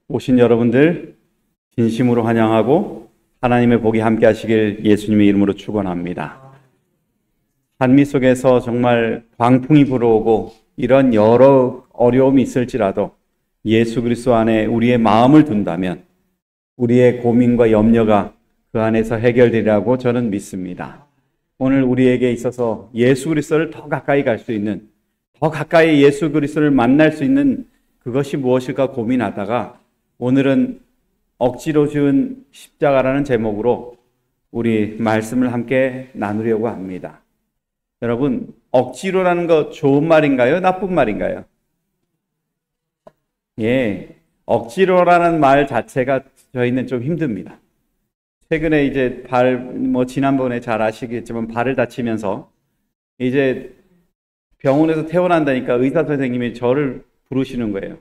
오신 여러분들 진심으로 환영하고 하나님의 복이 함께 하시길 예수님의 이름으로 축원합니다. 한미 속에서 정말 광풍이 불어오고 이런 여러 어려움이 있을지라도 예수 그리스도 안에 우리의 마음을 둔다면 우리의 고민과 염려가 그 안에서 해결되리라고 저는 믿습니다. 오늘 우리에게 있어서 예수 그리스도를 더 가까이 갈 수 있는, 더 가까이 예수 그리스도를 만날 수 있는 그것이 무엇일까 고민하다가 오늘은 억지로 지은 십자가라는 제목으로 우리 말씀을 함께 나누려고 합니다. 여러분, 억지로라는 거 좋은 말인가요? 나쁜 말인가요? 예, 억지로라는 말 자체가 저희는 좀 힘듭니다. 최근에 이제 지난번에 잘 아시겠지만 발을 다치면서 이제 병원에서 퇴원한다니까 의사 선생님이 저를 부르시는 거예요.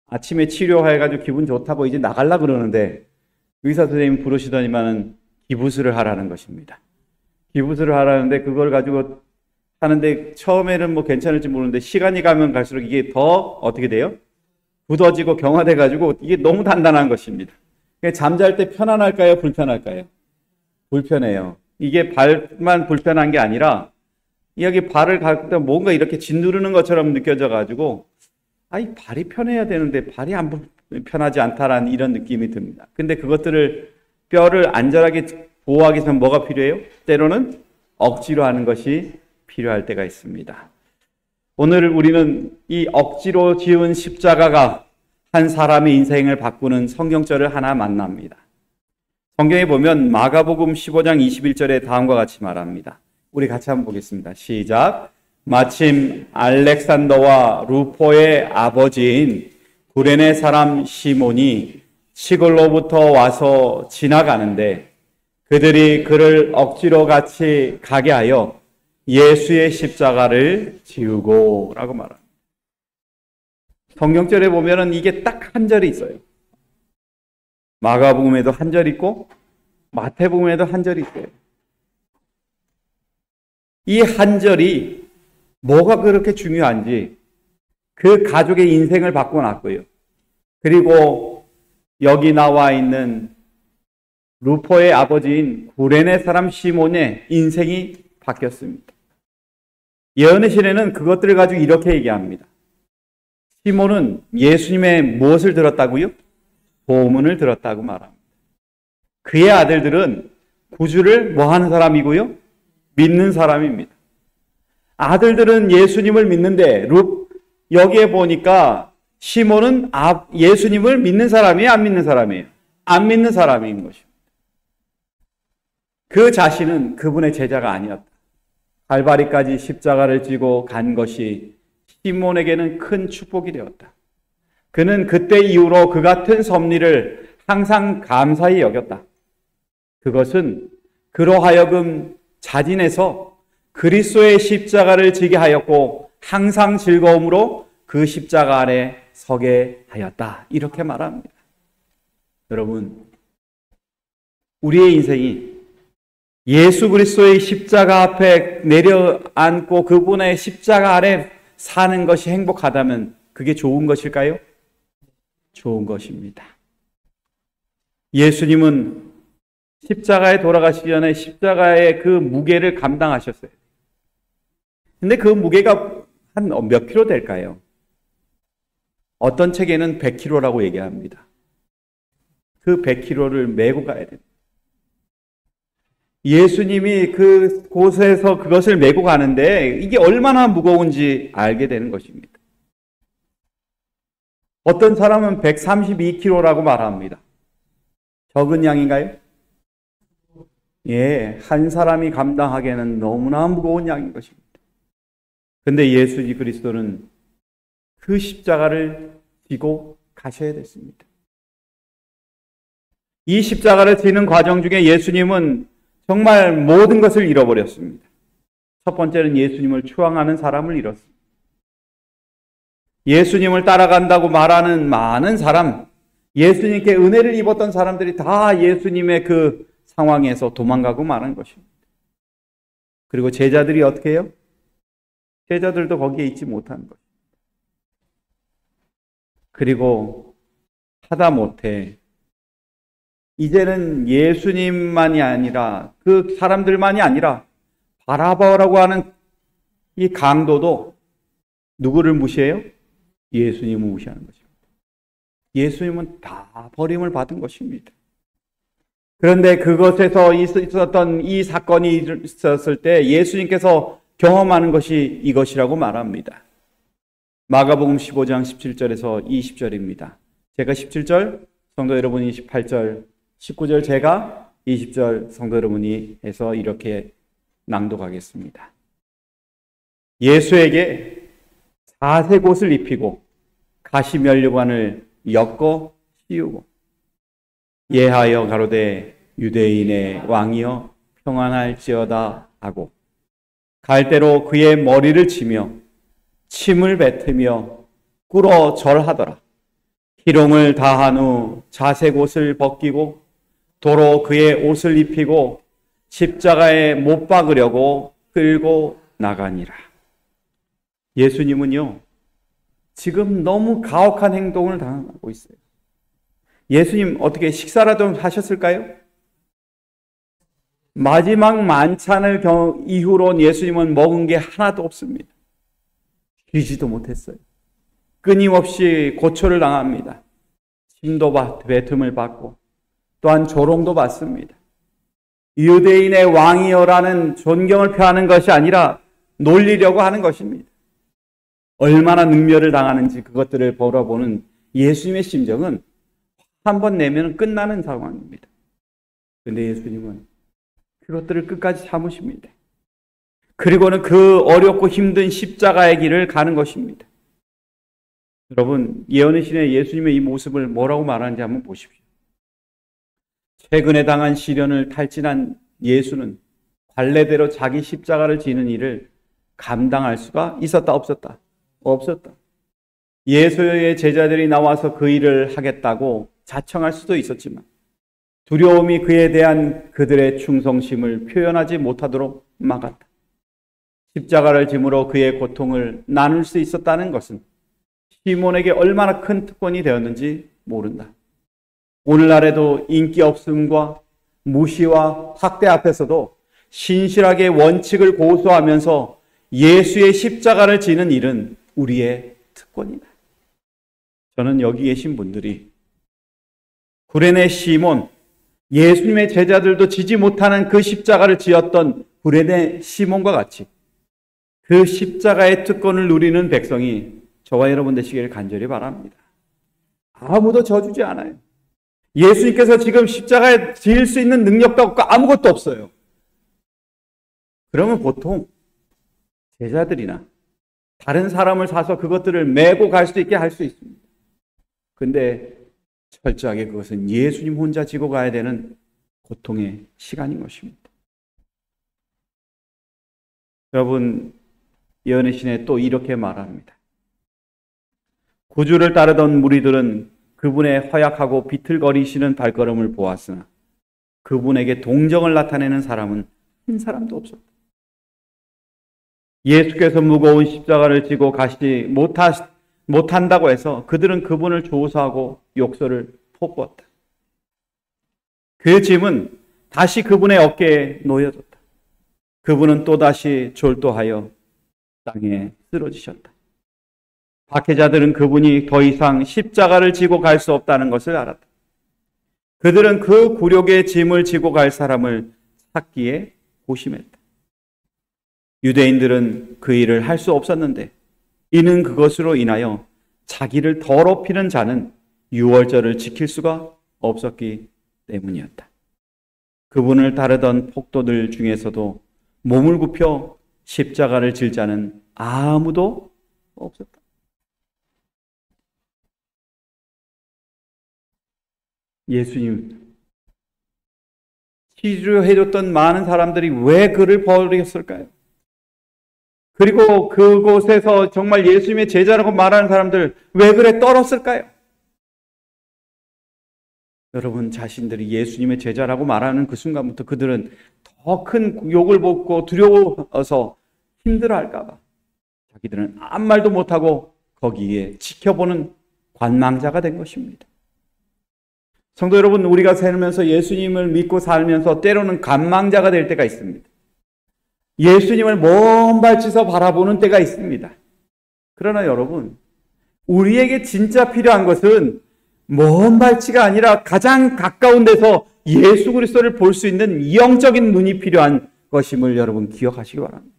아침에 치료해가지고 기분 좋다고 이제 나가려고 그러는데 의사 선생님이 부르시더니만은 기부스를 하라는 것입니다. 기부스를 하라는데 그걸 가지고 하는데 처음에는 뭐 괜찮을지 모르는데 시간이 가면 갈수록 이게 더 어떻게 돼요? 굳어지고 경화돼가지고 이게 너무 단단한 것입니다. 잠잘 때 편안할까요? 불편할까요? 불편해요. 이게 발만 불편한 게 아니라 여기 발을 갈 때 뭔가 이렇게 짓누르는 것처럼 느껴져가지고 이 발이 편해야 되는데 발이 안 편하지 않다라는 이런 느낌이 듭니다. 근데 그것들을 뼈를 안전하게 보호하기 위해서 뭐가 필요해요? 때로는 억지로 하는 것이 필요할 때가 있습니다. 오늘 우리는 이 억지로 지은 십자가가 한 사람의 인생을 바꾸는 성경절을 하나 만납니다. 성경에 보면 마가복음 15장 21절에 다음과 같이 말합니다. 우리 같이 한번 보겠습니다. 시작. 마침 알렉산더와 루포의 아버지인 구레네 사람 시몬이 시골로부터 와서 지나가는데 그들이 그를 억지로 같이 가게 하여 예수의 십자가를 지우고 라고 말합니다. 성경절에 보면은 이게 딱 한 절이 있어요. 마가복음에도 한 절 있고 마태복음에도 한 절이 있어요. 이 한 절이 뭐가 그렇게 중요한지 그 가족의 인생을 바꿔놨고요. 그리고 여기 나와 있는 루포의 아버지인 구레네 사람 시몬의 인생이 바뀌었습니다. 예언의 시대는 그것들을 가지고 이렇게 얘기합니다. 시몬은 예수님의 무엇을 들었다고요? 보문을 들었다고 말합니다. 그의 아들들은 구주를 뭐 하는 사람이고요? 믿는 사람입니다. 아들들은 예수님을 믿는데 여기에 보니까 시몬은 예수님을 믿는 사람이에요? 안 믿는 사람이에요? 안 믿는 사람인 것입니다. 그 자신은 그분의 제자가 아니었다. 갈바리까지 십자가를 지고 간 것이 시몬에게는 큰 축복이 되었다. 그는 그때 이후로 그 같은 섭리를 항상 감사히 여겼다. 그것은 그로 하여금 자진해서 그리스도의 십자가를 지게 하였고 항상 즐거움으로 그 십자가 안에 서게 하였다. 이렇게 말합니다. 여러분, 우리의 인생이 예수 그리스도의 십자가 앞에 내려앉고 그분의 십자가 아래 사는 것이 행복하다면 그게 좋은 것일까요? 좋은 것입니다. 예수님은 십자가에 돌아가시기 전에 십자가의 그 무게를 감당하셨어요. 근데 그 무게가 한 몇 킬로 될까요? 어떤 책에는 100킬로라고 얘기합니다. 그 100킬로를 메고 가야 됩니다. 예수님이 그 곳에서 그것을 메고 가는데 이게 얼마나 무거운지 알게 되는 것입니다. 어떤 사람은 132kg라고 말합니다. 적은 양인가요? 예, 한 사람이 감당하기에는 너무나 무거운 양인 것입니다. 근데 예수 그리스도는 그 십자가를 지고 가셔야 됐습니다. 이 십자가를 지는 과정 중에 예수님은 정말 모든 것을 잃어버렸습니다. 첫 번째는 예수님을 추앙하는 사람을 잃었습니다. 예수님을 따라간다고 말하는 많은 사람, 예수님께 은혜를 입었던 사람들이 다 예수님의 그 상황에서 도망가고 마는 것입니다. 그리고 제자들이 어떻게 해요? 제자들도 거기에 있지 못한 것. 그리고 하다못해 이제는 예수님만이 아니라 그 사람들만이 아니라 바라바라고 하는 이 강도도 누구를 무시해요? 예수님을 무시하는 것입니다. 예수님은 다 버림을 받은 것입니다. 그런데 그것에서 있었던 이 사건이 있었을 때 예수님께서 경험하는 것이 이것이라고 말합니다. 마가복음 15장 17절에서 20절입니다. 제가 17절, 성도 여러분이 18절, 19절 제가 20절, 성도 여러분이 해서 이렇게 낭독하겠습니다. 예수에게 사색 옷을 입히고 가시면류관을 엮어 씌우고 예하여 가로되 유대인의 왕이여 평안할지어다 하고 갈대로 그의 머리를 치며 침을 뱉으며 꿇어 절하더라. 희롱을 다한 후 자색 옷을 벗기고 도로 그의 옷을 입히고 십자가에 못 박으려고 끌고 나가니라. 예수님은요, 지금 너무 가혹한 행동을 당하고 있어요. 예수님 어떻게 식사라도 하셨을까요? 마지막 만찬을 이후로 예수님은 먹은 게 하나도 없습니다. 쉬지도 못했어요. 끊임없이 고초를 당합니다. 침도 뱉음을 받고 또한 조롱도 받습니다. 유대인의 왕이여라는 존경을 표하는 것이 아니라 놀리려고 하는 것입니다. 얼마나 능멸을 당하는지 그것들을 바라보는 예수님의 심정은 한 번 내면 끝나는 상황입니다. 그런데 예수님은 그것들을 끝까지 참으십니다. 그리고는 그 어렵고 힘든 십자가의 길을 가는 것입니다. 여러분, 예언의 신의 예수님의 이 모습을 뭐라고 말하는지 한번 보십시오. 최근에 당한 시련을 탈진한 예수는 관례대로 자기 십자가를 지는 일을 감당할 수가 있었다, 없었다? 없었다. 예수의 제자들이 나와서 그 일을 하겠다고 자청할 수도 있었지만 두려움이 그에 대한 그들의 충성심을 표현하지 못하도록 막았다. 십자가를 짐으로 그의 고통을 나눌 수 있었다는 것은 시몬에게 얼마나 큰 특권이 되었는지 모른다. 오늘날에도 인기 없음과 무시와 학대 앞에서도 신실하게 원칙을 고수하면서 예수의 십자가를 지는 일은 우리의 특권이다. 저는 여기 계신 분들이 구레네 시몬, 예수님의 제자들도 지지 못하는 그 십자가를 지었던 구레네 시몬과 같이 그 십자가의 특권을 누리는 백성이 저와 여러분 되시기를 간절히 바랍니다. 아무도 져주지 않아요. 예수님께서 지금 십자가에 지을 수 있는 능력도 없고 아무것도 없어요. 그러면 보통 제자들이나 다른 사람을 사서 그것들을 메고 갈 수 있게 할 수 있습니다. 근데 철저하게 그것은 예수님 혼자 지고 가야 되는 고통의 시간인 것입니다. 여러분, 예언의 신에 또 이렇게 말합니다. 구주를 따르던 무리들은 그분의 허약하고 비틀거리시는 발걸음을 보았으나 그분에게 동정을 나타내는 사람은 한 사람도 없었다. 예수께서 무거운 십자가를 지고 가시 못한다고 해서 그들은 그분을 조소하고 욕설을 퍼부었다. 그 짐은 다시 그분의 어깨에 놓여졌다. 그분은 또다시 졸도하여 땅에 쓰러지셨다. 박해자들은 그분이 더 이상 십자가를 지고 갈 수 없다는 것을 알았다. 그들은 그 굴욕의 짐을 지고 갈 사람을 찾기에 고심했다. 유대인들은 그 일을 할 수 없었는데 이는 그것으로 인하여 자기를 더럽히는 자는 유월절을 지킬 수가 없었기 때문이었다. 그분을 따르던 폭도들 중에서도 몸을 굽혀 십자가를 질 자는 아무도 없었다. 예수님 치료해줬던 많은 사람들이 왜 그를 버렸을까요? 그리고 그곳에서 정말 예수님의 제자라고 말하는 사람들 왜 그래 떨었을까요? 여러분 자신들이 예수님의 제자라고 말하는 그 순간부터 그들은 더 큰 욕을 먹고 두려워서 힘들어할까 봐 자기들은 아무 말도 못하고 거기에 지켜보는 관망자가 된 것입니다. 성도 여러분, 우리가 살면서 예수님을 믿고 살면서 때로는 간망자가 될 때가 있습니다. 예수님을 먼 발치서 바라보는 때가 있습니다. 그러나 여러분, 우리에게 진짜 필요한 것은 먼 발치가 아니라 가장 가까운 데서 예수 그리스도를 볼 수 있는 영적인 눈이 필요한 것임을 여러분 기억하시기 바랍니다.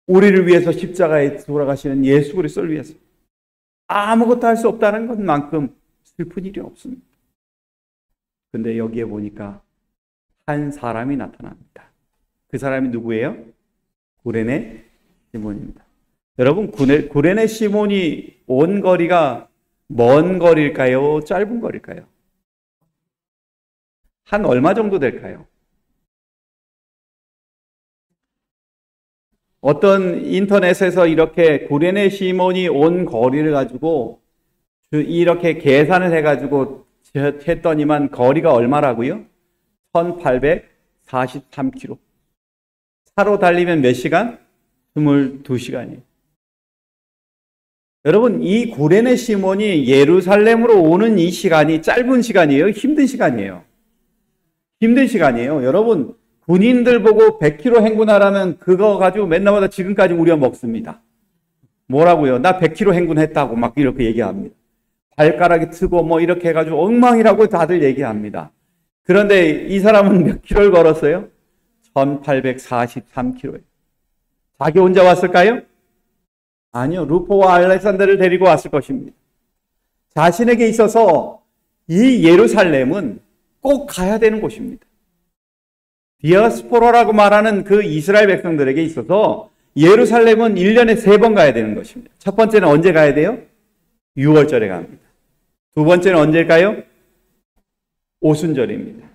우리를 위해서 십자가에 돌아가시는 예수 그리스도를 위해서 아무것도 할 수 없다는 것만큼 슬픈 일이 없습니다. 근데 여기에 보니까 한 사람이 나타납니다. 그 사람이 누구예요? 구레네 시몬입니다. 여러분, 구레네 시몬이 온 거리가 먼 거리일까요? 짧은 거리일까요? 한 얼마 정도 될까요? 어떤 인터넷에서 이렇게 구레네 시몬이 온 거리를 가지고 이렇게 계산을 해가지고 했더니만 거리가 얼마라고요? 1843km. 차로 달리면 몇 시간? 22시간이에요. 여러분, 이 구레네 시몬이 예루살렘으로 오는 이 시간이 짧은 시간이에요? 힘든 시간이에요? 힘든 시간이에요. 여러분, 군인들 보고 100km 행군하라면 그거 가지고 맨날마다 지금까지 우리가 먹습니다. 뭐라고요? 나 100km 행군했다고 막 이렇게 얘기합니다. 발가락이 트고 뭐 이렇게 해가지고 엉망이라고 다들 얘기합니다. 그런데 이 사람은 몇 킬로를 걸었어요? 1843km예요. 자기 혼자 왔을까요? 아니요. 루포와 알렉산더를 데리고 왔을 것입니다. 자신에게 있어서 이 예루살렘은 꼭 가야 되는 곳입니다. 디아스포라라고 말하는 그 이스라엘 백성들에게 있어서 예루살렘은 1년에 3번 가야 되는 것입니다. 첫 번째는 언제 가야 돼요? 6월절에 갑니다. 두 번째는 언제일까요? 오순절입니다.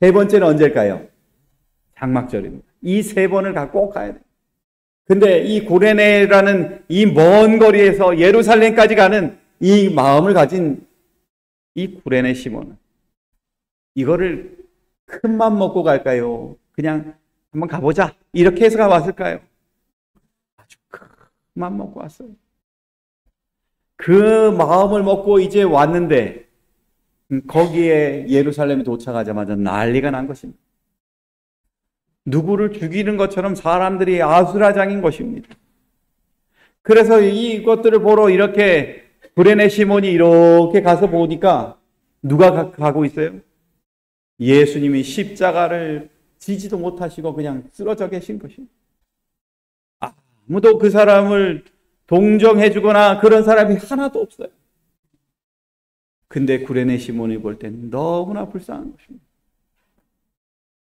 세 번째는 언제일까요? 장막절입니다. 이 3번을 꼭 가야 돼요. 근데 이 고레네라는 이 먼 거리에서 예루살렘까지 가는 이 마음을 가진 이 구레네 시몬은 이거를 큰 맘 먹고 갈까요? 그냥 한번 가보자 이렇게 해서 왔을까요? 아주 큰 맘 먹고 왔어요. 그 마음을 먹고 이제 왔는데 거기에 예루살렘에 도착하자마자 난리가 난 것입니다. 누구를 죽이는 것처럼 사람들이 아수라장인 것입니다. 그래서 이것들을 보러 이렇게 구레네 시몬이 이렇게 가서 보니까 누가 가고 있어요? 예수님이 십자가를 지지도 못하시고 그냥 쓰러져 계신 것입니다. 아무도 그 사람을 동정해주거나 그런 사람이 하나도 없어요. 근데 구레네 시몬이 볼 때는 너무나 불쌍한 것입니다.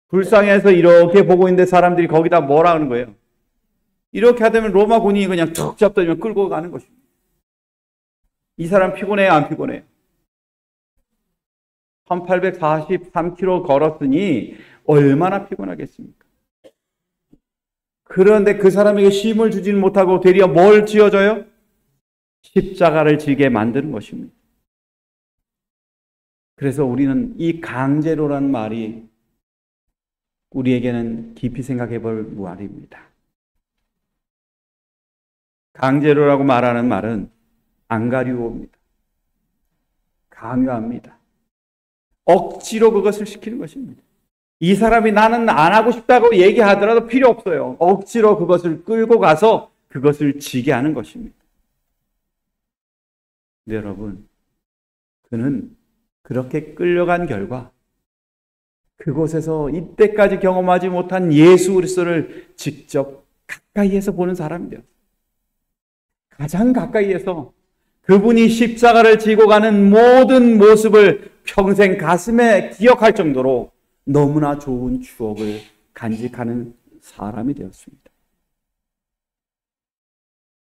불쌍해서 이렇게 보고 있는데 사람들이 거기다 뭐라 하는 거예요? 이렇게 하다면 로마 군인이 그냥 툭 잡더니 끌고 가는 것입니다. 이 사람 피곤해요? 안 피곤해요? 1843km 걸었으니 얼마나 피곤하겠습니까? 그런데 그 사람에게 쉼을 주지는 못하고 되려 뭘 지어줘요? 십자가를 지게 만드는 것입니다. 그래서 우리는 이 강제로라는 말이 우리에게는 깊이 생각해 볼 말입니다. 강제로라고 말하는 말은 안가리오입니다. 강요합니다. 억지로 그것을 시키는 것입니다. 이 사람이 나는 안 하고 싶다고 얘기하더라도 필요 없어요. 억지로 그것을 끌고 가서 그것을 지게 하는 것입니다. 네, 여러분, 그는 그렇게 끌려간 결과 그곳에서 이때까지 경험하지 못한 예수 그리스도를 직접 가까이에서 보는 사람이 되었어요. 가장 가까이에서 그분이 십자가를 지고 가는 모든 모습을 평생 가슴에 기억할 정도로 너무나 좋은 추억을 간직하는 사람이 되었습니다.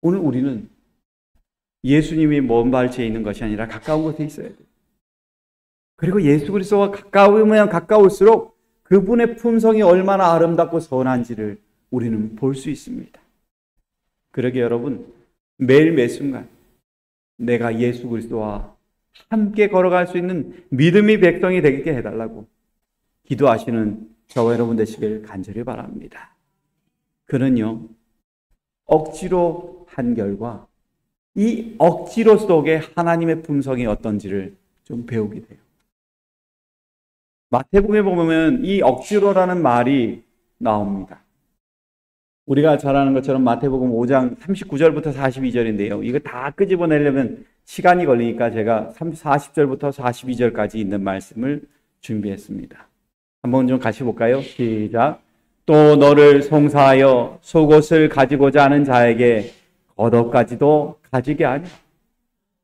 오늘 우리는 예수님이 먼 발치에 있는 것이 아니라 가까운 곳에 있어야 돼요. 그리고 예수 그리스도와 가까우면 가까울수록 그분의 품성이 얼마나 아름답고 선한지를 우리는 볼 수 있습니다. 그러게 여러분, 매일 매 순간 내가 예수 그리스도와 함께 걸어갈 수 있는 믿음의 백성이 되게 해달라고 기도하시는 저와 여러분 되시길 간절히 바랍니다. 그는요, 억지로 한 결과 이 억지로 속에 하나님의 품성이 어떤지를 좀 배우게 돼요. 마태복음에 보면 이 억지로라는 말이 나옵니다. 우리가 잘 아는 것처럼 마태복음 5장 39절부터 42절인데요. 이거 다 끄집어내려면 시간이 걸리니까 제가 40절부터 42절까지 있는 말씀을 준비했습니다. 한번 좀 같이 볼까요? 시작. 또 너를 송사하여 속옷을 가지고자 하는 자에게 겉옷까지도 가지게 하니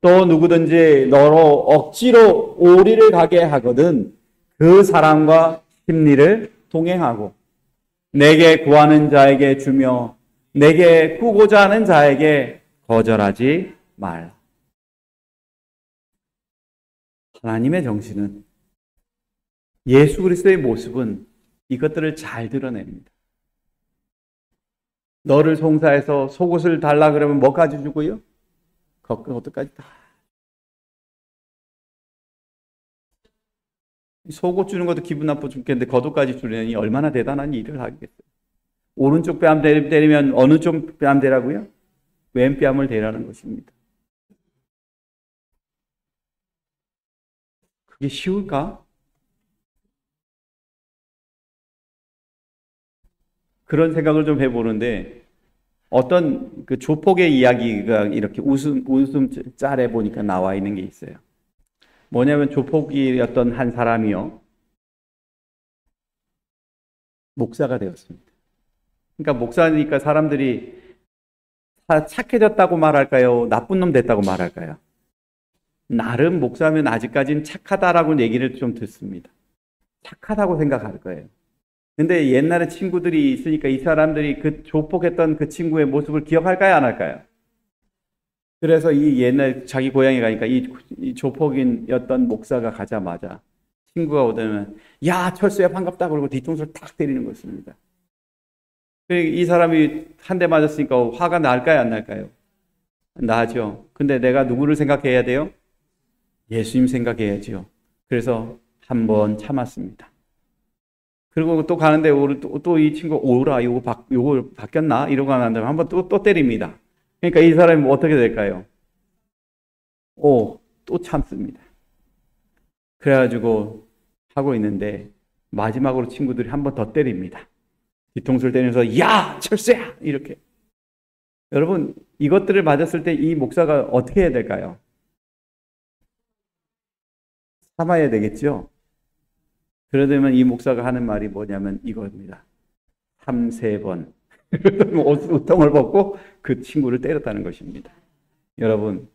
또 누구든지 너로 억지로 오리를 가게 하거든 그 사람과 심리를 동행하고 내게 구하는 자에게 주며 내게 구고자 하는 자에게 거절하지 말라. 하나님의 정신은, 예수 그리스도의 모습은 이것들을 잘 드러냅니다. 너를 송사해서 속옷을 달라 그러면 뭐까지 주고요? 겉옷까지 다. 속옷 주는 것도 기분 나빠 죽겠는데 겉옷까지 주려니 얼마나 대단한 일을 하겠어요. 오른쪽 뺨 때리면 어느 쪽 뺨 대라고요? 왼뺨을 대라는 것입니다. 그게 쉬울까? 그런 생각을 좀 해보는데 어떤 그 조폭의 이야기가 이렇게 웃음 짤에 보니까 나와 있는 게 있어요. 뭐냐면 조폭이었던 한 사람이요, 목사가 되었습니다. 그러니까 목사니까 사람들이 착해졌다고 말할까요? 나쁜 놈 됐다고 말할까요? 나름 목사면 아직까지는 착하다라고 얘기를 좀 듣습니다. 착하다고 생각할 거예요. 근데 옛날에 친구들이 있으니까 이 사람들이 그 조폭했던 그 친구의 모습을 기억할까요? 안 할까요? 그래서 이 옛날 자기 고향에 가니까 이 조폭인였던 목사가 가자마자 친구가 오더면 야 철수야 반갑다 그러고 뒤통수를 탁 때리는 것입니다. 이 사람이 한 대 맞았으니까 화가 날까요? 안 날까요? 나죠. 근데 내가 누구를 생각해야 돼요? 예수님 생각해야죠. 그래서 한번 참았습니다. 그리고 또 가는데 또 이 친구 오라 요거 바뀌었나? 이러고 난 다음에 한번 또 때립니다. 그러니까 이 사람이 어떻게 될까요? 또 참습니다. 그래가지고 하고 있는데 마지막으로 친구들이 한 번 더 때립니다. 뒤통수를 때리면서 야 철수야 이렇게. 여러분 이것들을 맞았을 때 이 목사가 어떻게 해야 될까요? 참아야 되겠죠. 그러려면 이 목사가 하는 말이 뭐냐면 이겁니다. 3-4번 옷통을 벗고 그 친구를 때렸다는 것입니다. 여러분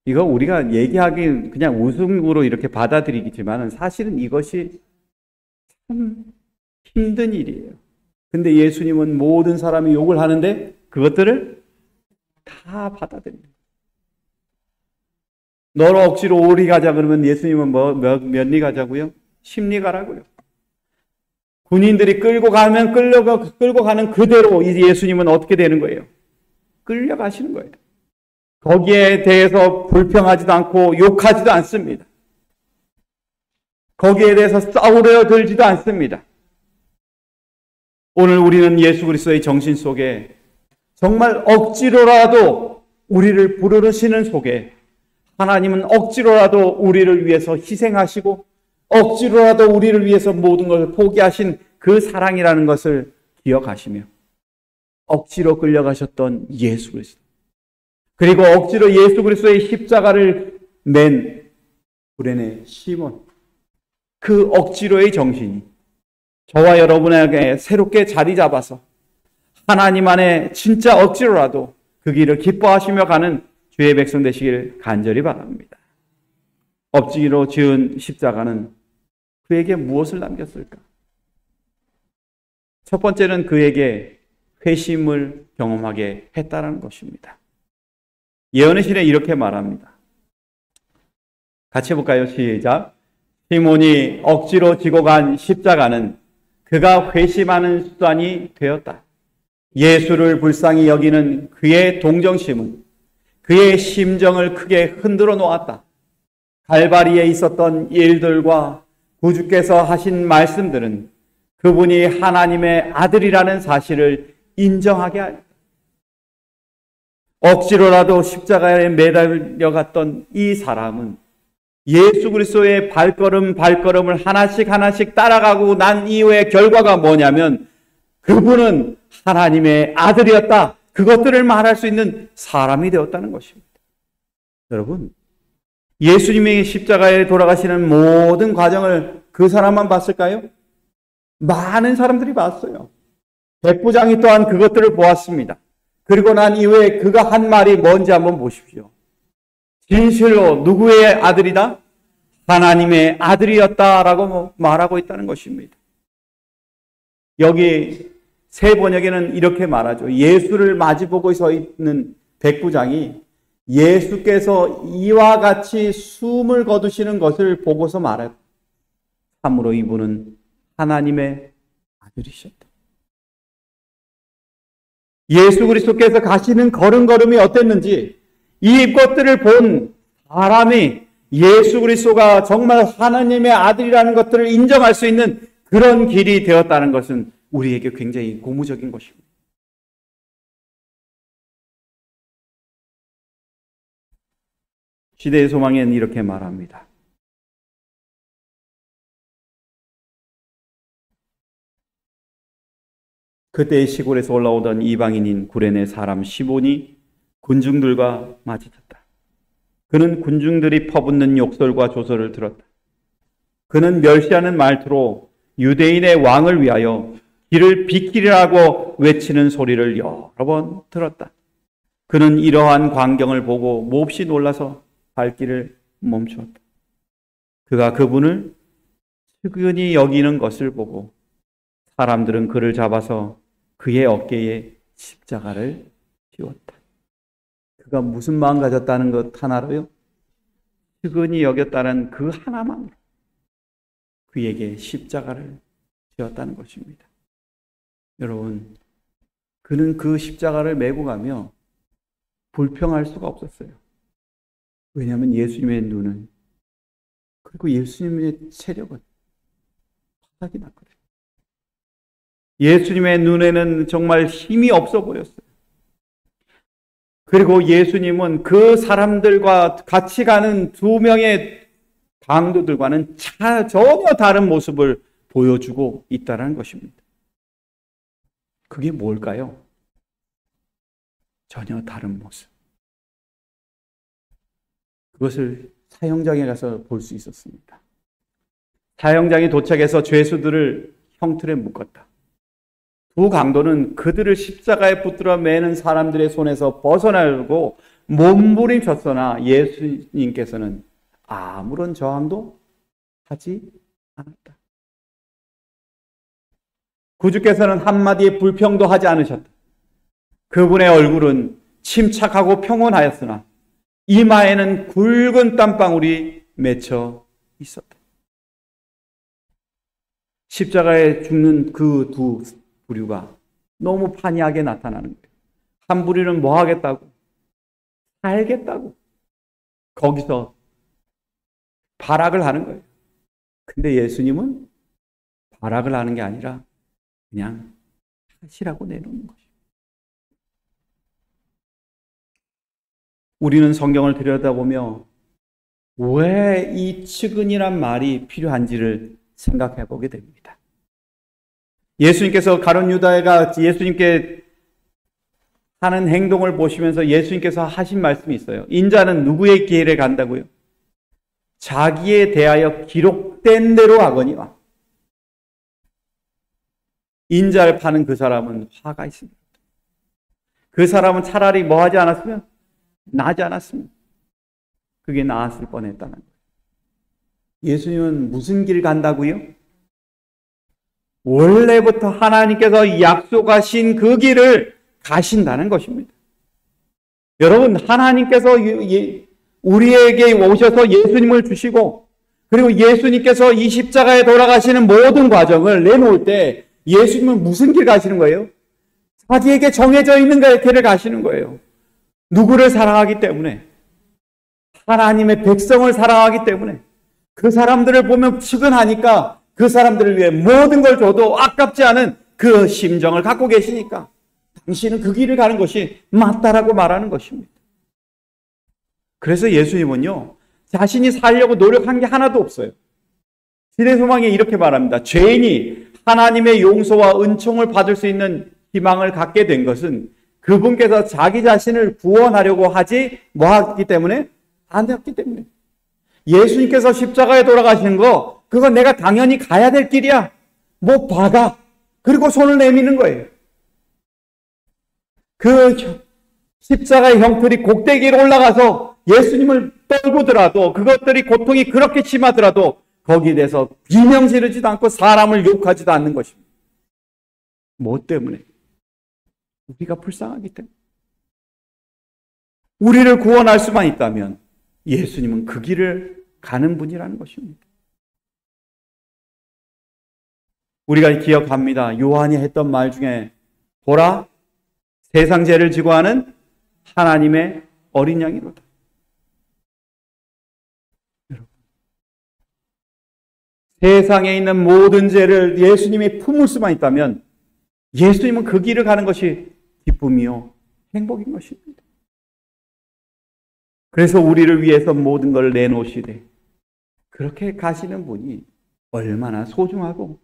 이거 우리가 얘기하기 그냥 웃음으로 이렇게 받아들이겠지만 사실은 이것이 참 힘든 일이에요. 근데 예수님은 모든 사람이 욕을 하는데 그것들을 다 받아들입니다. 너로 억지로 오리 가자 그러면 예수님은 몇 리 가자고요? 10리 가라고요. 군인들이 끌고 가는 그대로 예수님은 어떻게 되는 거예요? 끌려가시는 거예요. 거기에 대해서 불평하지도 않고 욕하지도 않습니다. 거기에 대해서 싸우려 들지도 않습니다. 오늘 우리는 예수 그리스도의 정신 속에 정말 억지로라도 우리를 부르시는 속에 하나님은 억지로라도 우리를 위해서 희생하시고 억지로라도 우리를 위해서 모든 것을 포기하신 그 사랑이라는 것을 기억하시며 억지로 끌려가셨던 예수 그리스도, 그리고 억지로 예수 그리스도의 십자가를 맨 구레네 시몬, 그 억지로의 정신이 저와 여러분에게 새롭게 자리 잡아서 하나님 안에 진짜 억지로라도 그 길을 기뻐하시며 가는 주의 백성 되시길 간절히 바랍니다. 억지로 지은 십자가는 그에게 무엇을 남겼을까? 첫 번째는 그에게 회심을 경험하게 했다는 것입니다. 예언의 신에 이렇게 말합니다. 같이 해볼까요? 시작. 시몬이 억지로 지고 간 십자가는 그가 회심하는 수단이 되었다. 예수를 불쌍히 여기는 그의 동정심은 그의 심정을 크게 흔들어 놓았다. 갈바리에 있었던 일들과 구주께서 하신 말씀들은 그분이 하나님의 아들이라는 사실을 인정하게 하였다. 억지로라도 십자가에 매달려 갔던 이 사람은 예수 그리스도의 발걸음을 하나씩 따라가고 난 이후의 결과가 뭐냐면 그분은 하나님의 아들이었다. 그것들을 말할 수 있는 사람이 되었다는 것입니다. 여러분, 예수님이 십자가에 돌아가시는 모든 과정을 그 사람만 봤을까요? 많은 사람들이 봤어요. 백부장이 또한 그것들을 보았습니다. 그리고 난 이후에 그가 한 말이 뭔지 한번 보십시오. 진실로 누구의 아들이다? 하나님의 아들이었다라고 말하고 있다는 것입니다. 여기 새 번역에는 이렇게 말하죠. 예수를 마주보고 서 있는 백부장이 예수께서 이와 같이 숨을 거두시는 것을 보고서 말해요. 참으로 이분은 하나님의 아들이셨다. 예수 그리스도께서 가시는 걸음걸음이 어땠는지 이것들을 본 사람이 예수 그리스도가 정말 하나님의 아들이라는 것들을 인정할 수 있는 그런 길이 되었다는 것은 우리에게 굉장히 고무적인 것입니다. 시대의 소망에는 이렇게 말합니다. 그때 시골에서 올라오던 이방인인 구레네 사람 시몬이 군중들과 마주쳤다. 그는 군중들이 퍼붓는 욕설과 조소를 들었다. 그는 멸시하는 말투로 유대인의 왕을 위하여 길을 비키리라고 외치는 소리를 여러 번 들었다. 그는 이러한 광경을 보고 몹시 놀라서 발길을 멈추었다. 그가 그분을 측은히 여기는 것을 보고 사람들은 그를 잡아서 그의 어깨에 십자가를 씌웠다. 그가 무슨 마음 가졌다는 것 하나로요? 측은히 여겼다는 그 하나만으로 그에게 십자가를 씌웠다는 것입니다. 여러분, 그는 그 십자가를 메고 가며 불평할 수가 없었어요. 왜냐하면 예수님의 눈은, 그리고 예수님의 체력은 바닥이 났거든요. 예수님의 눈에는 정말 힘이 없어 보였어요. 그리고 예수님은 그 사람들과 같이 가는 두 명의 강도들과는 전혀 다른 모습을 보여주고 있다는 것입니다. 그게 뭘까요? 전혀 다른 모습. 그것을 사형장에 가서 볼 수 있었습니다. 사형장에 도착해서 죄수들을 형틀에 묶었다. 두 강도는 그들을 십자가에 붙들어 매는 사람들의 손에서 벗어나려고 몸부림쳤으나 예수님께서는 아무런 저항도 하지 않았다. 구주께서는 한마디의 불평도 하지 않으셨다. 그분의 얼굴은 침착하고 평온하였으나 이마에는 굵은 땀방울이 맺혀 있었다. 십자가에 죽는 그 두 부류가 너무 판이하게 나타나는 거예요. 한 부류는 뭐 하겠다고? 살겠다고. 거기서 발악을 하는 거예요. 근데 예수님은 발악을 하는 게 아니라 그냥 하시라고 내놓는 것이에요. 우리는 성경을 들여다보며 왜 이 측은이란 말이 필요한지를 생각해 보게 됩니다. 예수님께서 가룟 유다가 예수님께 하는 행동을 보시면서 예수님께서 하신 말씀이 있어요. 인자는 누구의 길에 간다고요? 자기에 대하여 기록된 대로 하거니와. 인자를 파는 그 사람은 화가 있습니다. 그 사람은 차라리 뭐 하지 않았으면? 나지 않았으면. 그게 나았을 뻔했다는 거예요. 예수님은 무슨 길 간다고요? 원래부터 하나님께서 약속하신 그 길을 가신다는 것입니다. 여러분, 하나님께서 우리에게 오셔서 예수님을 주시고 그리고 예수님께서 이 십자가에 돌아가시는 모든 과정을 내놓을 때 예수님은 무슨 길 가시는 거예요? 자기에게 정해져 있는 길을 가시는 거예요. 누구를 사랑하기 때문에, 하나님의 백성을 사랑하기 때문에, 그 사람들을 보면 측은하니까 그 사람들을 위해 모든 걸 줘도 아깝지 않은 그 심정을 갖고 계시니까 당신은 그 길을 가는 것이 맞다라고 말하는 것입니다. 그래서 예수님은요, 자신이 살려고 노력한 게 하나도 없어요. 신의 소망에 이렇게 말합니다. 죄인이 하나님의 용서와 은총을 받을 수 있는 희망을 갖게 된 것은 그분께서 자기 자신을 구원하려고 하지 뭐하기 때문에? 안 되었기 때문에. 예수님께서 십자가에 돌아가시는 거, 그건 내가 당연히 가야 될 길이야. 뭐 박아. 그리고 손을 내미는 거예요. 그 십자가의 형틀이 꼭대기로 올라가서 예수님을 떨구더라도, 그것들이 고통이 그렇게 심하더라도 거기에 대해서 비명 지르지도 않고 사람을 욕하지도 않는 것입니다. 뭐 때문에? 우리가 불쌍하기 때문에. 우리를 구원할 수만 있다면 예수님은 그 길을 가는 분이라는 것입니다. 우리가 기억합니다. 요한이 했던 말 중에 보라, 세상 죄를 지고 하는 하나님의 어린 양이로다. 세상에 있는 모든 죄를 예수님이 품을 수만 있다면 예수님은 그 길을 가는 것이 기쁨이요 행복인 것입니다. 그래서 우리를 위해서 모든 걸 내놓으시되 그렇게 가시는 분이 얼마나 소중하고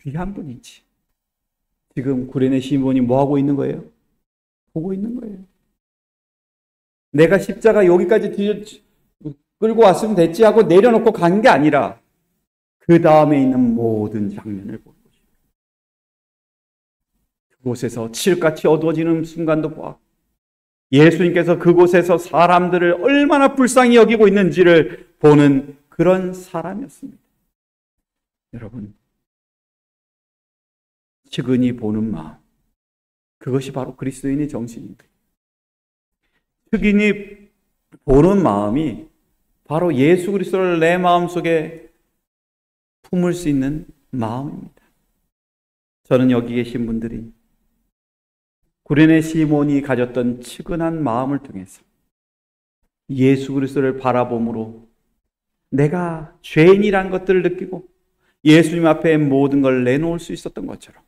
귀한 분인지. 지금 구레네 시몬이 뭐하고 있는 거예요? 보고 있는 거예요. 내가 십자가 여기까지 끌고 왔으면 됐지 하고 내려놓고 간 게 아니라 그 다음에 있는 모든 장면을 보는 것입니다. 그곳에서 칠흑같이 어두워지는 순간도 보았고 예수님께서 그곳에서 사람들을 얼마나 불쌍히 여기고 있는지를 보는 그런 사람이었습니다. 여러분, 측은히 보는 마음, 그것이 바로 그리스도인의 정신입니다. 측은히 보는 마음이 바로 예수 그리스도를 내 마음속에 품을 수 있는 마음입니다. 저는 여기 계신 분들이 구레네 시몬이 가졌던 측은한 마음을 통해서 예수 그리스도를 바라봄으로 내가 죄인이란 것들을 느끼고 예수님 앞에 모든 걸 내놓을 수 있었던 것처럼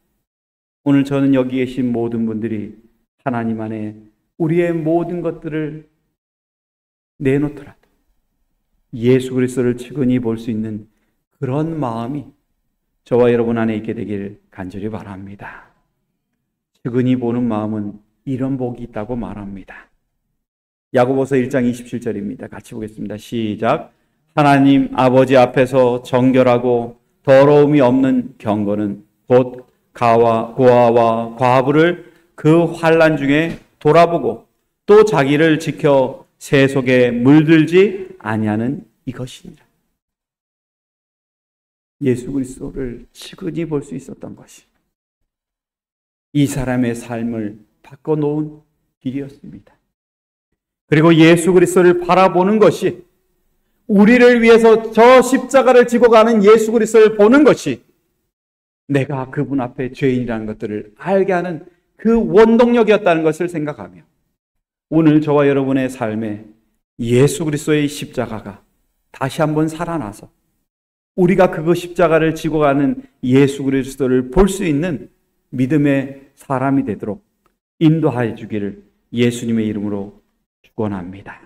오늘 저는 여기 계신 모든 분들이 하나님 안에 우리의 모든 것들을 내놓더라도 예수 그리스도를 측은히 볼 수 있는 그런 마음이 저와 여러분 안에 있게 되길 간절히 바랍니다. 측은히 보는 마음은 이런 복이 있다고 말합니다. 야고보서 1장 27절입니다. 같이 보겠습니다. 시작. 하나님 아버지 앞에서 정결하고 더러움이 없는 경건은 곧 고아와 과부를 그 환난 중에 돌아보고 또 자기를 지켜 세속에 물들지 아니하는 이것이니라. 예수 그리스도를 측은히 볼 수 있었던 것이 이 사람의 삶을 바꿔놓은 길이었습니다. 그리고 예수 그리스도를 바라보는 것이 우리를 위해서 저 십자가를 지고 가는 예수 그리스도를 보는 것이 내가 그분 앞에 죄인이라는 것들을 알게 하는 그 원동력이었다는 것을 생각하며 오늘 저와 여러분의 삶에 예수 그리스도의 십자가가 다시 한번 살아나서 우리가 그 십자가를 지고 가는 예수 그리스도를 볼 수 있는 믿음의 사람이 되도록 인도하여 주기를 예수님의 이름으로 축원합니다.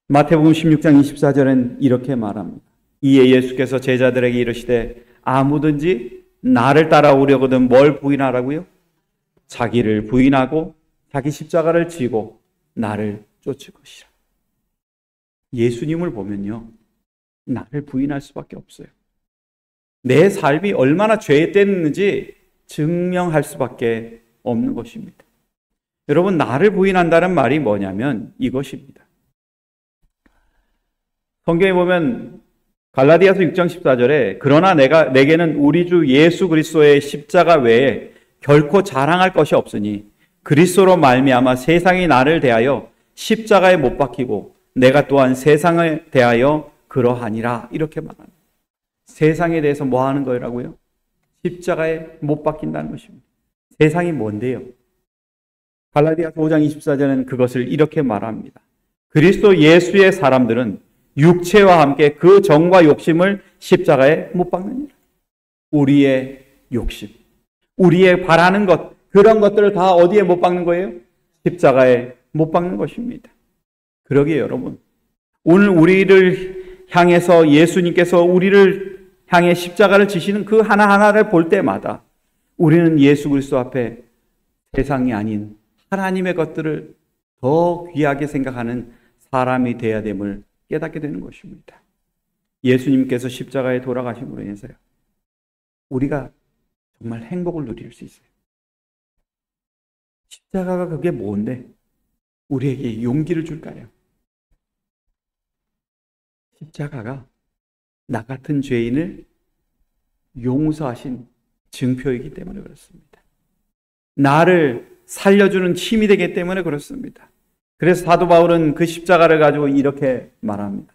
마태복음 16장 24절은 이렇게 말합니다. 이에 예수께서 제자들에게 이르시되 아무든지 나를 따라오려거든 뭘 부인하라고요? 자기를 부인하고 자기 십자가를 지고 나를 쫓을 것이라. 예수님을 보면요, 나를 부인할 수밖에 없어요. 내 삶이 얼마나 죄됐는지 증명할 수밖에 없는 것입니다. 여러분, 나를 부인한다는 말이 뭐냐면 이것입니다. 성경에 보면 갈라디아서 6장 14절에 그러나 내게는 우리 주 예수 그리스도의 십자가 외에 결코 자랑할 것이 없으니 그리스도로 말미암아 세상이 나를 대하여 십자가에 못 박히고 내가 또한 세상에 대하여 그러하니라. 이렇게 말합니다. 세상에 대해서 뭐 하는 거라고요? 십자가에 못 박힌다는 것입니다. 세상이 뭔데요? 갈라디아서 5장 24절은 그것을 이렇게 말합니다. 그리스도 예수의 사람들은 육체와 함께 그 정과 욕심을 십자가에 못 박느니라. 우리의 욕심, 우리의 바라는 것, 그런 것들을 다 어디에 못 박는 거예요? 십자가에 못 박는 것입니다. 그러기에 여러분, 오늘 우리를 향해서 예수님께서 우리를 향해 십자가를 지시는 그 하나하나를 볼 때마다 우리는 예수 그리스도 앞에 세상이 아닌 하나님의 것들을 더 귀하게 생각하는 사람이 되어야 됨을 깨닫게 되는 것입니다. 예수님께서 십자가에 돌아가심으로 인해서요, 우리가 정말 행복을 누릴 수 있어요. 십자가가 그게 뭔데 우리에게 용기를 줄까요? 십자가가 나 같은 죄인을 용서하신 증표이기 때문에 그렇습니다. 나를 살려주는 힘이 되기 때문에 그렇습니다. 그래서 사도 바울은 그 십자가를 가지고 이렇게 말합니다.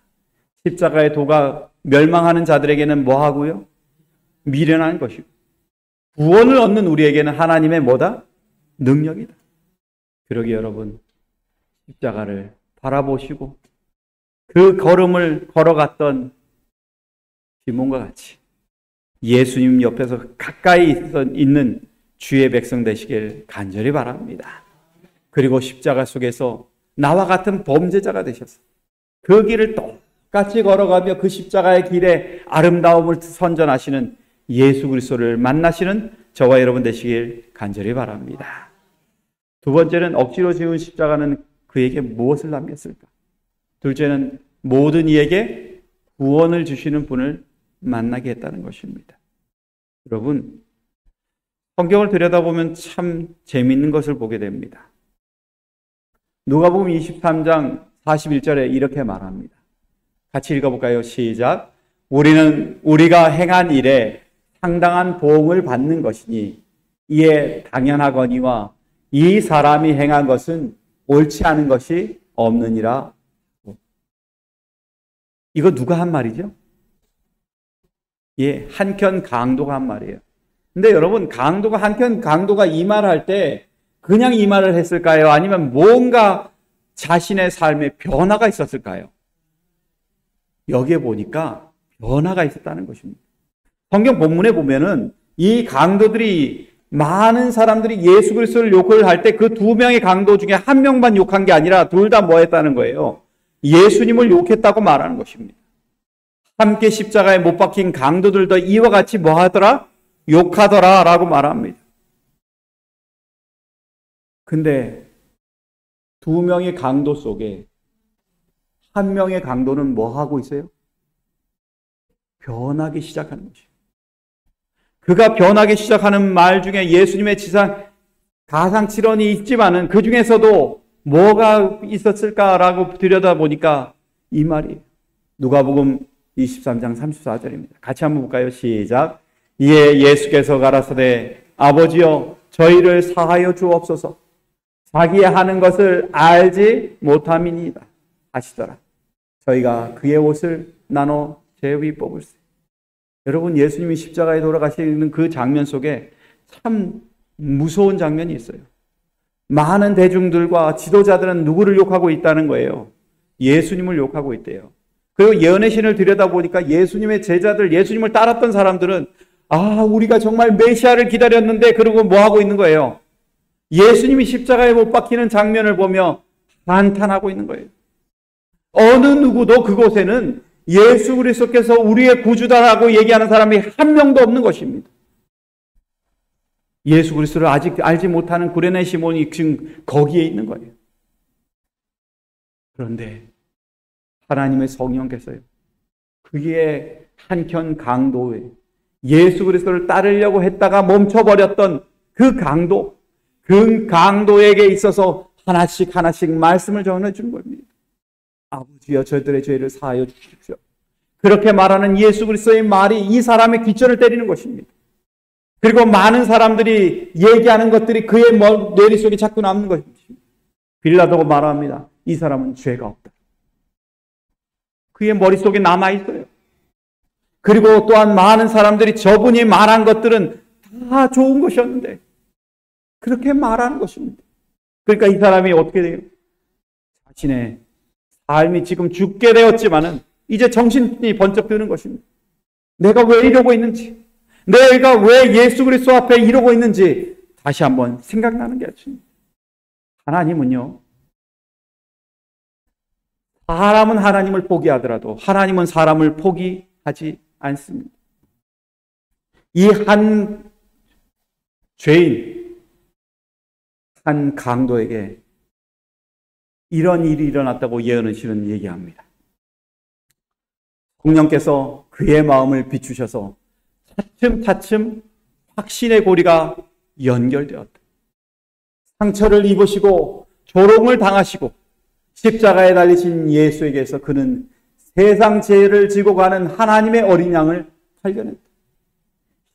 십자가의 도가 멸망하는 자들에게는 뭐 하고요? 미련한 것이고, 구원을 얻는 우리에게는 하나님의 뭐다? 능력이다. 그러기에 여러분, 십자가를 바라보시고 그 걸음을 걸어갔던 시몬과 같이 예수님 옆에서 가까이 있는 주의 백성 되시길 간절히 바랍니다. 그리고 십자가 속에서 나와 같은 범죄자가 되셔서 그 길을 똑같이 걸어가며 그 십자가의 길에 아름다움을 선전하시는 예수 그리스도를 만나시는 저와 여러분 되시길 간절히 바랍니다. 두 번째는 억지로 지은 십자가는 그에게 무엇을 남겼을까? 둘째는 모든 이에게 구원을 주시는 분을 만나게 했다는 것입니다. 여러분, 성경을 들여다보면 참 재미있는 것을 보게 됩니다. 누가복음 23장 41절에 이렇게 말합니다. 같이 읽어볼까요? 시작. 우리가 행한 일에 상당한 보응을 받는 것이니 이에 당연하거니와 이 사람이 행한 것은 옳지 않은 것이 없느니라. 이거 누가 한 말이죠? 예, 한켠 강도가 한 말이에요. 근데 여러분, 한켠 강도가 이 말을 할 때 그냥 이 말을 했을까요? 아니면 뭔가 자신의 삶에 변화가 있었을까요? 여기에 보니까 변화가 있었다는 것입니다. 성경 본문에 보면은 이 강도들이 많은 사람들이 예수 그리스도를 욕을 할 때 그 두 명의 강도 중에 한 명만 욕한 게 아니라 둘 다 뭐 했다는 거예요? 예수님을 욕했다고 말하는 것입니다. 함께 십자가에 못 박힌 강도들도 이와 같이 뭐 하더라? 욕하더라 라고 말합니다. 근데 두 명의 강도 속에 한 명의 강도는 뭐 하고 있어요? 변하기 시작하는 것이에요. 그가 변하기 시작하는 말 중에 예수님의 가상칠언이 있지만은 그 중에서도 뭐가 있었을까라고 들여다보니까 이 말이에요. 누가복음 23장 34절입니다. 같이 한번 볼까요? 시작. 이에 예수께서 가라사대 아버지여 저희를 사하여 주옵소서. 자기의 하는 것을 알지 못함이니이다 하시더라. 저희가 그의 옷을 나눠 제 위 뽑을세. 여러분, 예수님이 십자가에 돌아가시는 그 장면 속에 참 무서운 장면이 있어요. 많은 대중들과 지도자들은 누구를 욕하고 있다는 거예요? 예수님을 욕하고 있대요. 그리고 예언의 신을 들여다보니까 예수님의 제자들, 예수님을 따랐던 사람들은 우리가 정말 메시아를 기다렸는데 그러고 뭐 하고 있는 거예요? 예수님이 십자가에 못 박히는 장면을 보며 한탄하고 있는 거예요. 어느 누구도 그곳에는 예수 그리스도께서 우리의 구주다라고 얘기하는 사람이 한 명도 없는 것입니다. 예수 그리스도를 아직 알지 못하는 구레네 시몬이 지금 거기에 있는 거예요. 그런데 하나님의 성령께서요, 그의 한켠 강도에 예수 그리스도를 따르려고 했다가 멈춰버렸던 그 강도에게 있어서 하나씩 말씀을 전해준 겁니다. 아버지여 저들의 죄를 사하여 주십시오. 그렇게 말하는 예수 그리스도의 말이 이 사람의 귀천을 때리는 것입니다. 그리고 많은 사람들이 얘기하는 것들이 그의 머릿속에 자꾸 남는 것입니다. 빌라도가 말합니다. 이 사람은 죄가 없다. 그의 머릿속에 남아있어요. 그리고 또한 많은 사람들이 저분이 말한 것들은 다 좋은 것이었는데 그렇게 말하는 것입니다. 그러니까 이 사람이 어떻게 돼요? 자신의 삶이 지금 죽게 되었지만은 이제 정신이 번쩍 드는 것입니다. 내가 왜 이러고 있는지, 내가 왜 예수 그리스도 앞에 이러고 있는지 다시 한번 생각나는 게 아닙니다. 하나님은요, 사람은 하나님을 포기하더라도 하나님은 사람을 포기하지 않습니다. 이 한 죄인, 한 강도에게 이런 일이 일어났다고 예언은 실은 얘기합니다. 성령께서 그의 마음을 비추셔서 차츰차츰 확신의 고리가 연결되었다. 상처를 입으시고 조롱을 당하시고 십자가에 달리신 예수에게서 그는 세상 죄를 지고 가는 하나님의 어린 양을 발견했다.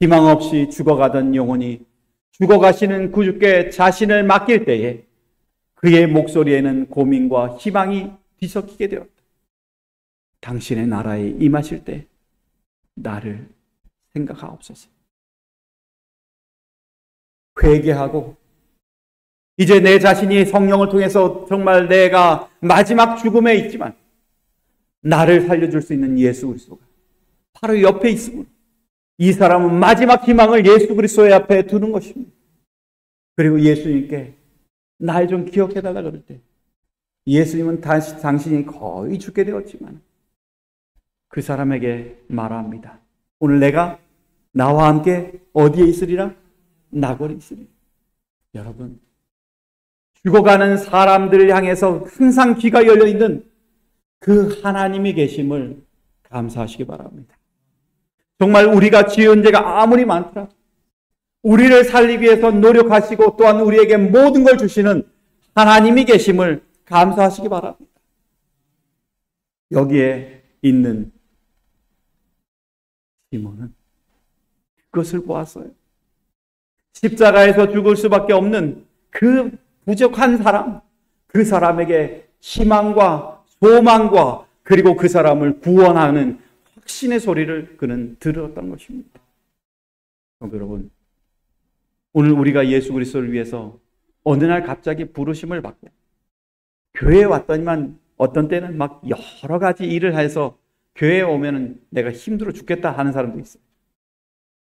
희망 없이 죽어가던 영혼이 죽어가시는 구주께 자신을 맡길 때에 그의 목소리에는 고민과 희망이 뒤섞이게 되었다. 당신의 나라에 임하실 때 나를 생각하옵소서. 회개하고 이제 내 자신이 성령을 통해서 정말 내가 마지막 죽음에 있지만 나를 살려줄 수 있는 예수 그리스도가 바로 옆에 있으므로 이 사람은 마지막 희망을 예수 그리스도의 앞에 두는 것입니다. 그리고 예수님께 날 좀 기억해달라 그럴 때 예수님은 당신이 거의 죽게 되었지만 그 사람에게 말합니다. 오늘 내가 나와 함께 어디에 있으리라? 나궐에 있으리라. 여러분, 죽어가는 사람들을 향해서 항상 귀가 열려있는 그 하나님이 계심을 감사하시기 바랍니다. 정말 우리가 지은 죄가 아무리 많더라도 우리를 살리기 위해서 노력하시고 또한 우리에게 모든 걸 주시는 하나님이 계심을 감사하시기 바랍니다. 여기에 있는 시몬은 그것을 보았어요. 십자가에서 죽을 수밖에 없는 그 부족한 사람, 그 사람에게 희망과 소망과 그리고 그 사람을 구원하는 확신의 소리를 그는 들었던 것입니다. 여러분, 오늘 우리가 예수 그리스도를 위해서 어느 날 갑자기 부르심을 받고 교회에 왔더니만 어떤 때는 막 여러 가지 일을 해서 교회에 오면은 내가 힘들어 죽겠다 하는 사람도 있어요.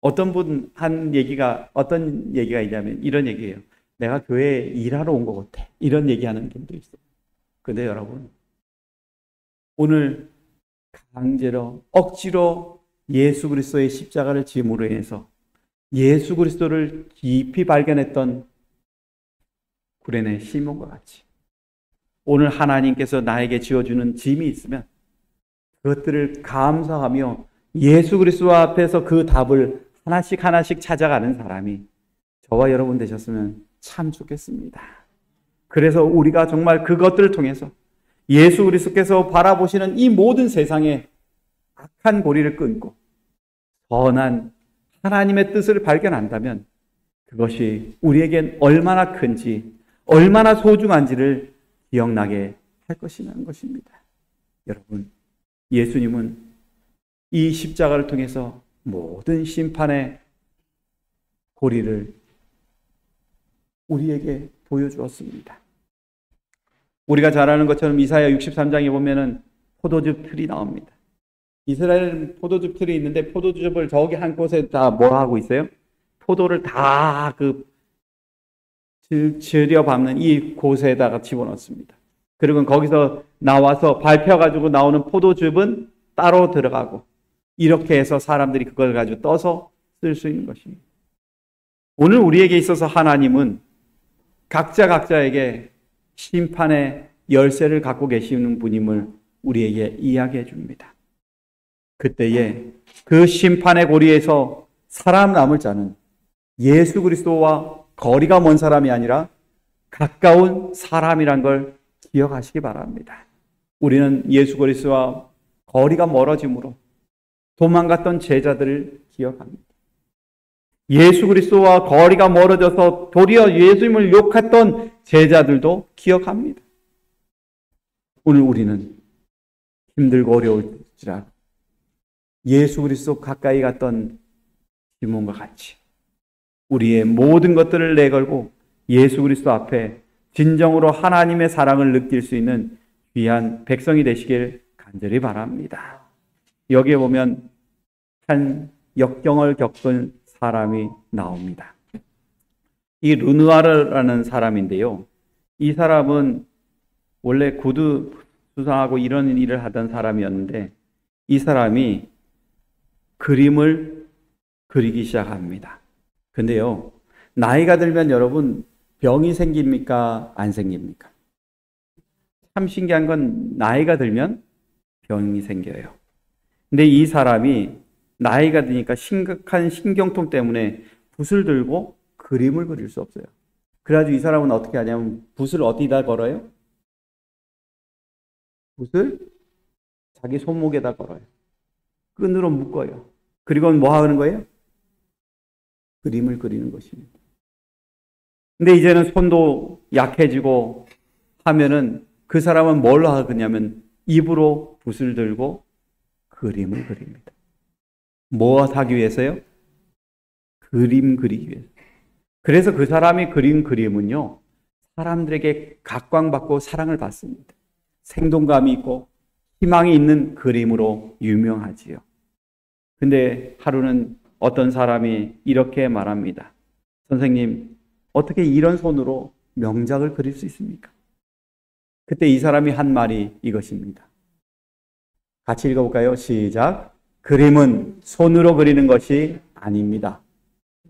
어떤 분 한 얘기가 어떤 얘기가 있냐면 이런 얘기예요. 내가 교회에 일하러 온 것 같아. 이런 얘기하는 분도 있어요. 근데 여러분, 오늘 강제로 억지로 예수 그리스도의 십자가를 짐으로 인해서 예수 그리스도를 깊이 발견했던 구레네 시몬과 같이 오늘 하나님께서 나에게 지어주는 짐이 있으면 그것들을 감사하며 예수 그리스도 앞에서 그 답을 하나씩 하나씩 찾아가는 사람이 저와 여러분 되셨으면 참 좋겠습니다. 그래서 우리가 정말 그것들을 통해서 예수 그리스도께서 바라보시는 이 모든 세상의 악한 고리를 끊고 선한 하나님의 뜻을 발견한다면 그것이 우리에겐 얼마나 큰지 얼마나 소중한지를 기억나게 할 것이라는 것입니다. 여러분, 예수님은 이 십자가를 통해서 모든 심판의 고리를 우리에게 보여주었습니다. 우리가 잘 아는 것처럼 이사야 63장에 보면은 포도즙 틀이 나옵니다. 이스라엘은 포도즙 틀이 있는데 포도즙을 저기 한 곳에 다 뭐 하고 있어요? 포도를 다 들여 밟는 이 곳에다가 집어넣습니다. 그리고 거기서 나와서 밟혀가지고 나오는 포도즙은 따로 들어가고 이렇게 해서 사람들이 그걸 가지고 떠서 쓸 수 있는 것입니다. 오늘 우리에게 있어서 하나님은 각자에게 심판의 열쇠를 갖고 계시는 분임을 우리에게 이야기해 줍니다. 그때에 그 심판의 고리에서 살아남을 자는 예수 그리스도와 거리가 먼 사람이 아니라 가까운 사람이란 걸 기억하시기 바랍니다. 우리는 예수 그리스도와 거리가 멀어짐으로 도망갔던 제자들을 기억합니다. 예수 그리스도와 거리가 멀어져서 도리어 예수님을 욕했던 제자들도 기억합니다. 오늘 우리는 힘들고 어려울지라도 예수 그리스도 가까이 갔던 시몬과 같이 우리의 모든 것들을 내걸고 예수 그리스도 앞에 진정으로 하나님의 사랑을 느낄 수 있는 귀한 백성이 되시길 간절히 바랍니다. 여기에 보면 한 역경을 겪은 사람이 나옵니다. 이 르누아르라는 사람인데요. 이 사람은 원래 구두 수상하고 이런 일을 하던 사람이었는데 이 사람이 그림을 그리기 시작합니다. 근데요, 나이가 들면 여러분 병이 생깁니까? 안 생깁니까? 참 신기한 건 나이가 들면 병이 생겨요. 근데 이 사람이 나이가 드니까 심각한 신경통 때문에 붓을 들고 그림을 그릴 수 없어요. 그래가지고 이 사람은 어떻게 하냐면 붓을 어디다 걸어요? 붓을 자기 손목에다 걸어요. 끈으로 묶어요. 그리고 뭐 하는 거예요? 그림을 그리는 것입니다. 근데 이제는 손도 약해지고 하면은 그 사람은 뭘 하느냐면 입으로 붓을 들고 그림을 그립니다. 뭐 하기 위해서요? 그림 그리기 위해서. 그래서 그 사람이 그린 그림은요, 사람들에게 각광받고 사랑을 받습니다. 생동감이 있고 희망이 있는 그림으로 유명하지요. 근데 하루는 어떤 사람이 이렇게 말합니다. 선생님, 어떻게 이런 손으로 명작을 그릴 수 있습니까? 그때 이 사람이 한 말이 이것입니다. 같이 읽어볼까요? 시작. 그림은 손으로 그리는 것이 아닙니다.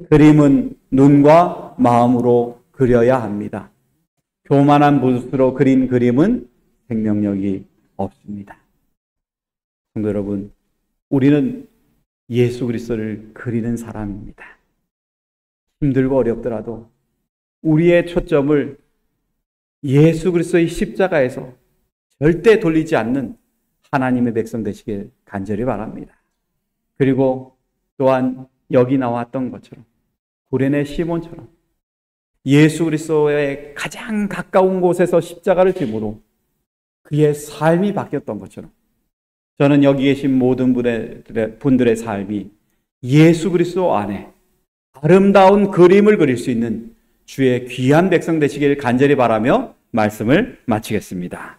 그림은 눈과 마음으로 그려야 합니다. 교만한 붓으로 그린 그림은 생명력이 없습니다. 성도 여러분, 우리는 예수 그리스도를 그리는 사람입니다. 힘들고 어렵더라도 우리의 초점을 예수 그리스도의 십자가에서 절대 돌리지 않는 하나님의 백성 되시길 간절히 바랍니다. 그리고 또한 여기 나왔던 것처럼 구레네 시몬처럼 예수 그리스도의 가장 가까운 곳에서 십자가를 짐으로 그의 삶이 바뀌었던 것처럼 저는 여기 계신 모든 분들의 삶이 예수 그리스도 안에 아름다운 그림을 그릴 수 있는 주의 귀한 백성 되시길 간절히 바라며 말씀을 마치겠습니다.